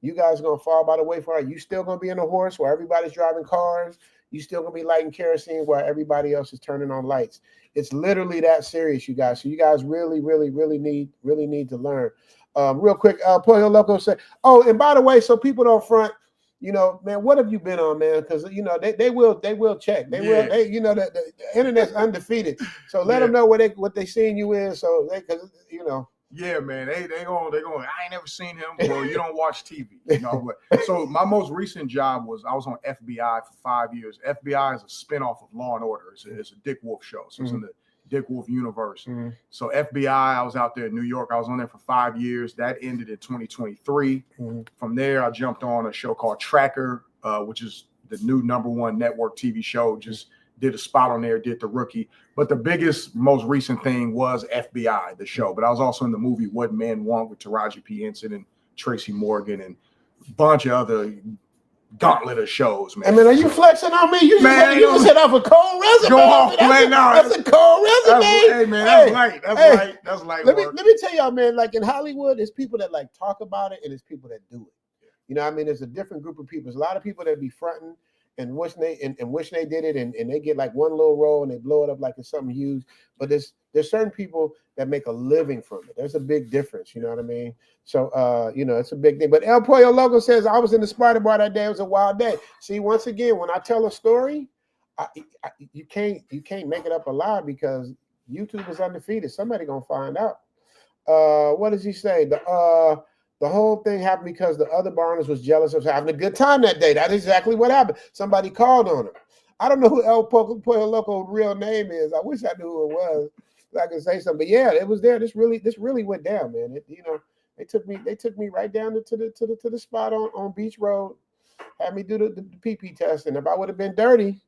you guys are going to fall by the wayside. You still going to be in a horse where everybody's driving cars. You still going to be lighting kerosene while everybody else is turning on lights. It's literally that serious, you guys. So you guys really, really, really need to learn. Real quick, Pollo Loco said, oh, and by the way, so people don't front, man, what have you been on, man? Because they will check. They will. The internet's undefeated. So let them know what they seen you in. So because.
Yeah, man, they going. I ain't never seen him. Well, you don't watch TV, But so my most recent job was I was on FBI for 5 years. FBI is a spinoff of Law and Order. It's a Dick Wolf show, so it's in the Dick Wolf universe. So FBI, I was out there in New York. I was on there for 5 years. That ended in 2023. From there, I jumped on a show called Tracker, which is the new #1 network TV show. Just did a spot on there, did The Rookie. But the biggest, most recent thing was FBI, the show. But I was also in the movie What Men Want with Taraji P. Henson and Tracy Morgan and a bunch of other gauntlet of shows, man.
I mean, are you flexing on me? You just said off a cold resume.
Go off, man.
That's a cold resume.
Hey, man, that's light. That's light.
Let me tell y'all, man, like in Hollywood, there's people that like talk about it and there's people that do it. There's a different group of people. There's a lot of people that be fronting and wish they did it, and they get like one little role and they blow it up like it's something huge. But there's certain people that make a living from it. There's a big difference, you know what I mean? So it's a big thing. But El Pollo Loco says, I was in the Spider Bar that day. It was a wild day. See, once again, when I tell a story, you can't make it up a lie because YouTube is undefeated. Somebody gonna find out. What does he say? The whole thing happened because the other barners was jealous of having a good time that day. That's exactly what happened. Somebody called on him. I don't know who El Pollo Loco's real name is. I wish I knew who it was so I could say something. But yeah, it was there. This really went down, man. They took me right down to the spot on Beach Road, had me do the PP test, and if I would have been dirty,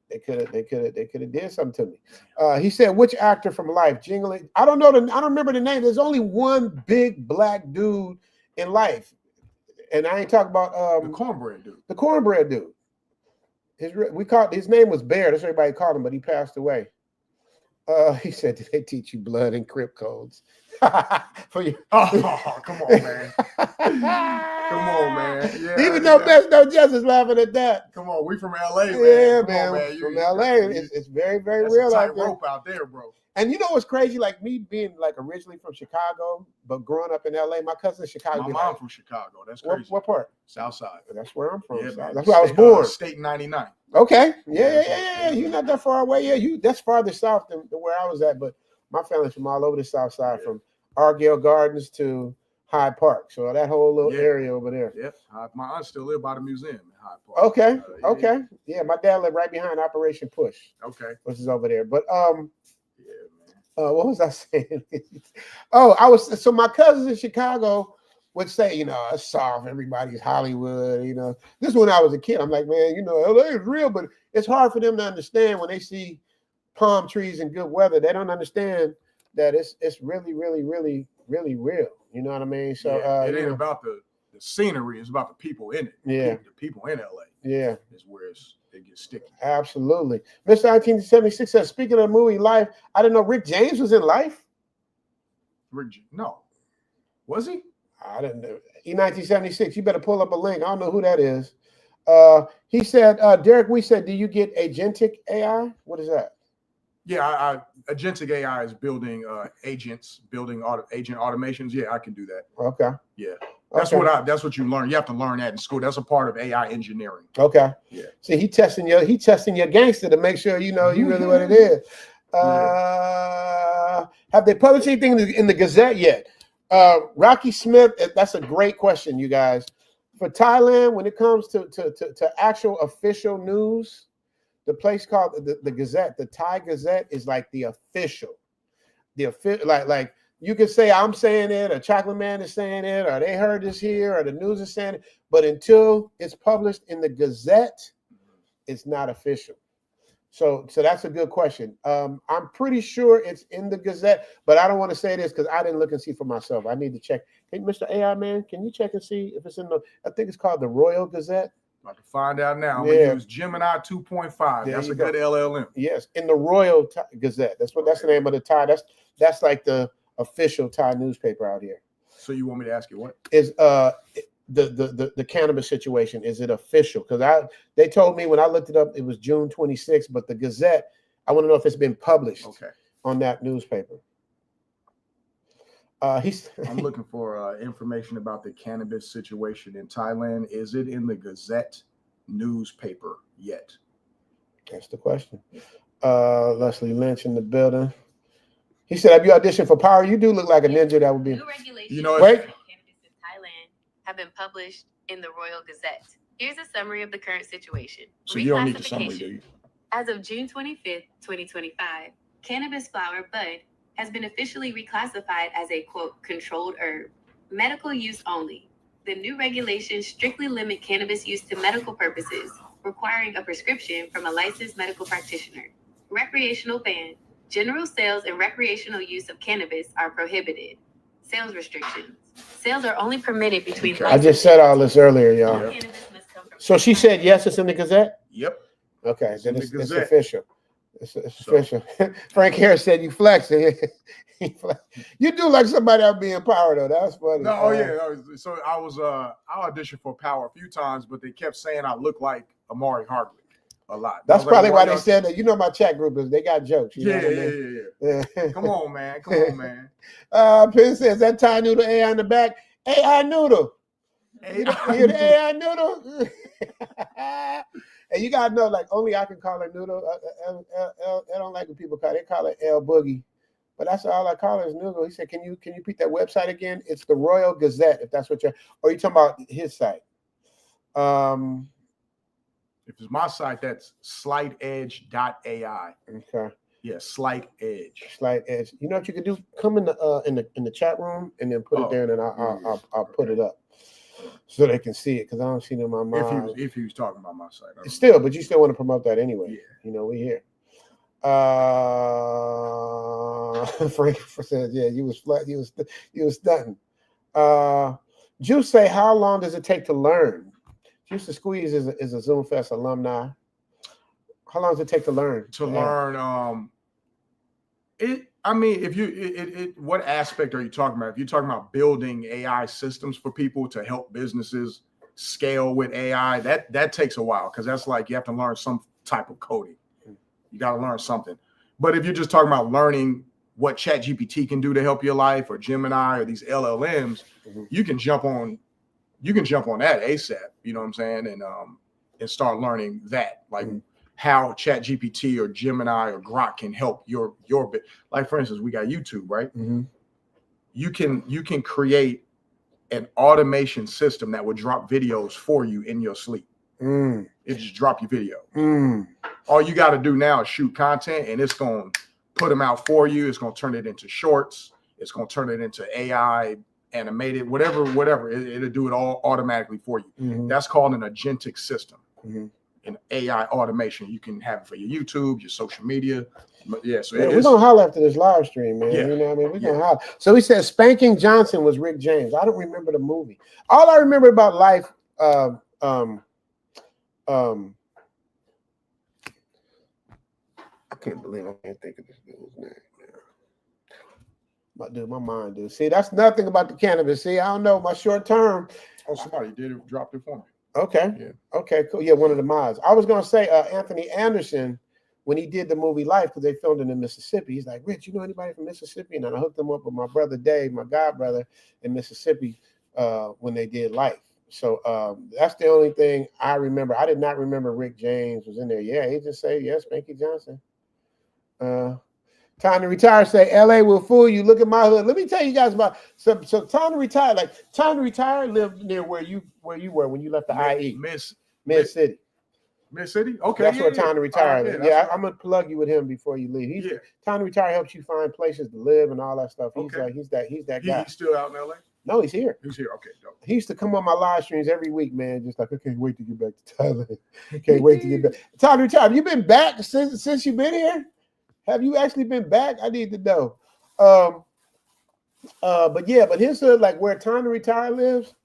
they could have did something to me. He said, which actor from Life? Jingling. I don't remember the name. There's only one big black dude in Life. And I ain't talking about
the cornbread dude.
The cornbread dude. His name was Bear. That's what everybody called him, but he passed away. He said, did they teach you blood and crip codes? For you.
Oh, come on, man. Come on, man. Yeah,
even though Best No Justice laughing at that.
Come on, we from LA, man.
Yeah,
come
man.
on, man.
From LA. It's very, very
that's
real
a tight
out there.
rope out there, bro.
And you know what's crazy? Like me being like originally from Chicago, but growing up in LA, my cousin's Chicago.
My mom from Chicago. That's crazy.
What part?
South Side.
That's where I'm from.
Yeah, man.
That's where I was born.
State 99.
Okay. Yeah. You're not that far away. Yeah, that's farther south than where I was at. But my family's from all over the South Side, from Argyle Gardens to Hyde Park. So that whole little area over there.
Yep. My aunt still live by the museum in Hyde Park.
Okay. Yeah, my dad lived right behind Operation Push.
Okay.
Which is over there. But what was I saying? So my cousins in Chicago would say, it's soft, everybody's Hollywood, This is when I was a kid. I'm like, man, LA is real, but it's hard for them to understand when they see palm trees and good weather. They don't understand that it's really, really, really, really real. You know what I mean? So
it ain't about the scenery, it's about the people in it.
Yeah.
The people in LA.
Yeah.
Is where it gets sticky.
Absolutely. Mr. 1976 says, speaking of the movie Life, I didn't know Rick James was in Life.
No. Was he?
I didn't know. E1976, you better pull up a link. I don't know who that is. He said, Derek, we said, do you get agentic AI? What is that?
Yeah, agentic AI is building agents, building agent automations. Yeah, I can do that.
Okay.
Yeah. That's what you learn. You have to learn that in school. That's a part of AI engineering.
Okay.
Yeah.
See, he testing your gangster to make sure you really what it is. Have they published anything in the Gazette yet? Rocky Smith, that's a great question, you guys. For Thailand, when it comes to actual official news, the place called the Gazette, the Thai Gazette, is like the official. Like you can say I'm saying it, or Chocolate Man is saying it, or they heard this here, or the news is saying it, but until it's published in the Gazette, it's not official. So that's a good question. I'm pretty sure it's in the Gazette, but I don't want to say this because I didn't look and see for myself. I need to check. Hey, Mr. AI Man, can you check and see if it's in I think it's called the Royal Gazette.
I can find out now. I'm gonna use Gemini 2.5. That's a good LLM.
Yes, in the Royal Gazette. That's the name of the Thai. That's like the official Thai newspaper out here.
So you want me to ask you what
is the cannabis situation? Is it official? Because they told me when I looked it up, it was June 26th, but the Gazette, I want to know if it's been published on that newspaper.
I'm looking for information about the cannabis situation in Thailand. Is it in the Gazette newspaper yet?
That's the question. Leslie Lynch in the building. He said, have you auditioned for Power? You do look like a ninja that would be.
New regulations
wait.
Cannabis in Thailand have been published in the Royal Gazette. Here's a summary of the current situation.
So you don't need the summary, do you?
As of June 25th, 2025, cannabis flower bud has been officially reclassified as a, quote, controlled herb, medical use only. The new regulations strictly limit cannabis use to medical purposes, requiring a prescription from a licensed medical practitioner. Recreational ban. General sales and recreational use of cannabis are prohibited. Sales restrictions. Sales are only permitted between.
I just said all this earlier, y'all. So she said, yes, it's in the Gazette?
Yep.
Okay, then it's official. It's official. Frank Harris said you flexing. You do like somebody out being Power though. That's funny.
No, so I auditioned for Power a few times, but they kept saying I look like Amari Hardwick a lot.
That's probably why they said that. My chat group is they got jokes.
Yeah. Come on, man.
Penn says that Thai Noodle AI in the back. AI Noodle. You hear the AI Noodle? And you gotta know, like, only I can call her Noodle. I don't like when people call her. They call her El Boogie, but that's all I call her is Noodle. He said, "Can you repeat that website again?" It's the Royal Gazette. If that's what or you talking about his site?
If it's my site, that's slightedge.ai.
Okay.
Yeah, Slight Edge.
Slight Edge. You know what you could do? Come in the chat room and then put it there, and then I'll put it up so they can see it because I don't see it in my mind.
If he was talking about my site,
still, but you still want to promote that anyway.
Yeah.
We here. Frank says, yeah, you was stunting. Juice say, how long does it take to learn? Juice the Squeeze is a Zoom Fest alumni. How long does it take to learn?
Learn, what aspect are you talking about? If you're talking about building AI systems for people to help businesses scale with AI, that takes a while because that's like you have to learn some type of coding. You got to learn something. But if you're just talking about learning what ChatGPT can do to help your life, or Gemini, or these LLMs, you can jump on that ASAP. You know what I'm saying? And start learning that, like how ChatGPT or Gemini or Grok can help your bit. Like for instance, we got YouTube, right? You can create an automation system that would drop videos for you in your sleep. It just drop your video. All you got to do now is shoot content, and it's going to put them out for you. It's going to turn it into shorts. It's going to turn it into AI animated, whatever. It'll do it all automatically for you. That's called an agentic system. An AI automation. You can have it for your YouTube, your social media. But yeah, so
we're gonna holler after this live stream, man.
Yeah.
You know what I mean? We're gonna holler. So he said Spanking Johnson was Rick James. I don't remember the movie. All I remember about life, I can't believe I can't think of this dude's name. My mind, dude. See, that's nothing about the cannabis. See, I don't know. My short term.
Oh, somebody dropped it for me.
Okay.
Yeah.
Okay, cool. Yeah, one of the mods. I was gonna say Anthony Anderson, when he did the movie Life, because they filmed it in Mississippi, he's like, Rich, you know anybody from Mississippi? And I hooked him up with my brother Dave, my god brother in Mississippi, when they did Life. So that's the only thing I remember. I did not remember Rick James was in there. Yeah, he just said yes, Spanky Johnson. Time to retire. Say LA will fool you. Look at my hood. Let me tell you guys about so time to retire. Like time to retire lived near where you were when you left the IE. Mid City.
Mid City? Okay.
That's where Time to Retire.
Yeah,
I'm gonna plug you with him before you leave. Time to Retire helps you find places to live and all that stuff. He's that guy.
He's still out in LA?
No, he's here.
He's here. Okay, dope.
He used to come on my live streams every week, man. Just like, I can't wait to get back to Thailand. Can't wait to get back. Time to Retire. Have you been back since you've been here? Have you actually been back? I need to know. But his hood, like where Time to Retire lives,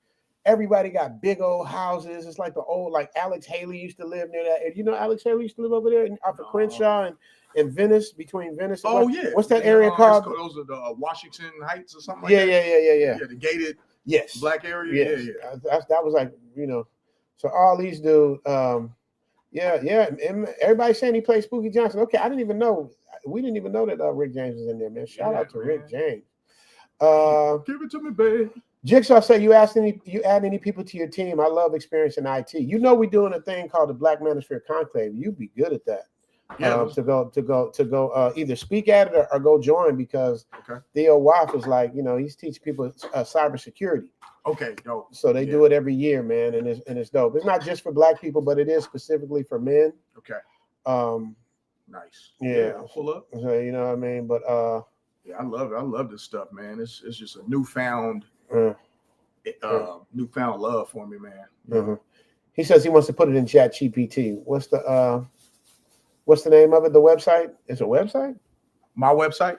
everybody got big old houses. It's like the old, like Alex Haley used to live near that. And you know Alex Haley used to live over there off of Crenshaw and Venice, between Venice and what's that area called?
Those are the Washington Heights or something like
that.
Yeah, the gated black area.
Yes. Yeah. That was like, so all these dudes, and everybody saying he played Spooky Johnson. Okay, I didn't even know. We didn't even know that Rick James was in there, man. Shout out to Rick James.
Give it to me, babe.
Jigsaw said you add any people to your team. I love experience in IT. We're doing a thing called the Black Manosphere Conclave. You'd be good at that. To go either speak at it or go join, because Theo Waff is like, he's teaching people cybersecurity.
Okay, dope.
So they do it every year, man, and it's dope. It's not just for Black people, but it is specifically for men.
Okay. Nice.
Yeah.
I'll pull up.
So, you know what I mean? But
yeah, I love it. I love this stuff, man. It's just a newfound love for me, man.
He says he wants to put it in ChatGPT. What's the name of it? The website? It's a website?
My website?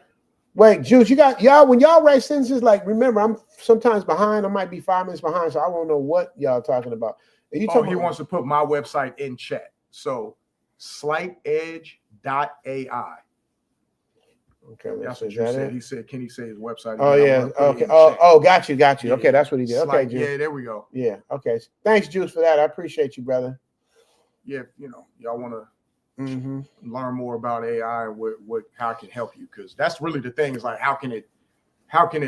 Wait, Juice, you got y'all when y'all write sentences, like, remember, I'm sometimes behind. I might be 5 minutes behind, so I won't know what y'all talking about. He
wants to put my website in chat. So slightedge.ai.
Okay,
that's what you said. He said, can he say his website?
Oh, yeah. Okay. Oh, got you. Yeah. Okay, that's what he did. Okay, Juice.
Yeah, there we go.
Yeah. Okay. Thanks, Juice, for that. I appreciate you, brother.
Yeah, y'all want to learn more about AI and how it can help you, because that's really the thing. Is like, how can it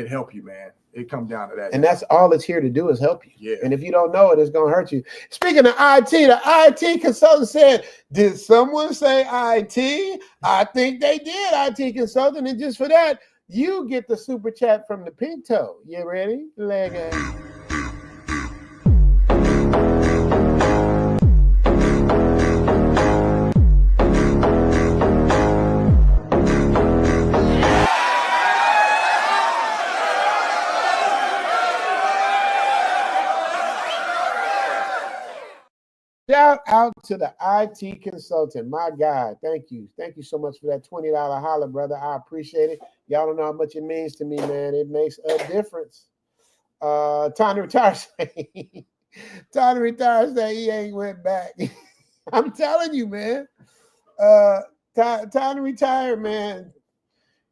help you, man? It comes down to that.
And that's all it's here to do, is help you.
Yeah.
And if you don't know it, it's going to hurt you. Speaking of IT, the IT consultant said, did someone say IT? I think they did, IT consultant. And just for that, you get the super chat from the Pink Toe. You ready? Leg it. Shout out to the IT consultant, my guy. Thank you. Thank you so much for that $20 holler, brother. I appreciate it. Y'all don't know how much it means to me, man. It makes a difference. Time to retire. Time to retire. Say he ain't went back. I'm telling you, man. Time to retire, man.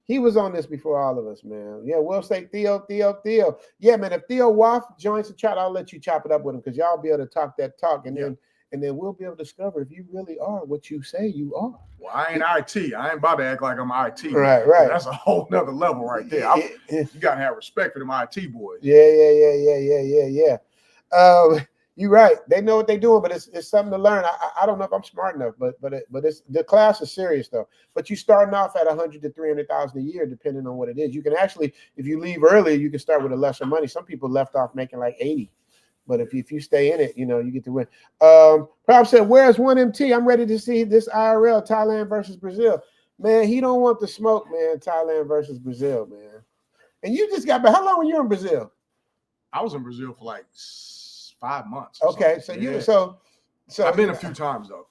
He was on this before all of us, man. Yeah, we'll say Theo. Yeah, man. If Theo Waff joins the chat, I'll let you chop it up with him, because y'all be able to talk that talk, and then and then we'll be able to discover if you really are what you say you are.
Well, I ain't IT. I ain't about to act like I'm IT.
Right, right.
That's a whole nother level right there. You gotta have respect for them IT boys.
Yeah. You're right. They know what they're doing, but it's something to learn. I don't know if I'm smart enough, but it's the class is serious though. But you starting off at 100 to 300,000 a year, depending on what it is. You can actually, if you leave early, you can start with a lesser money. Some people left off making like 80. But if you stay in it, you get to win. Prop said, "Where's 1MT? I'm ready to see this IRL, Thailand versus Brazil." Man, he don't want the smoke, man. Thailand versus Brazil, man. And you just got back. How long were you in Brazil?
I was in Brazil for like 5 months.
Okay, so I've
been a few times though.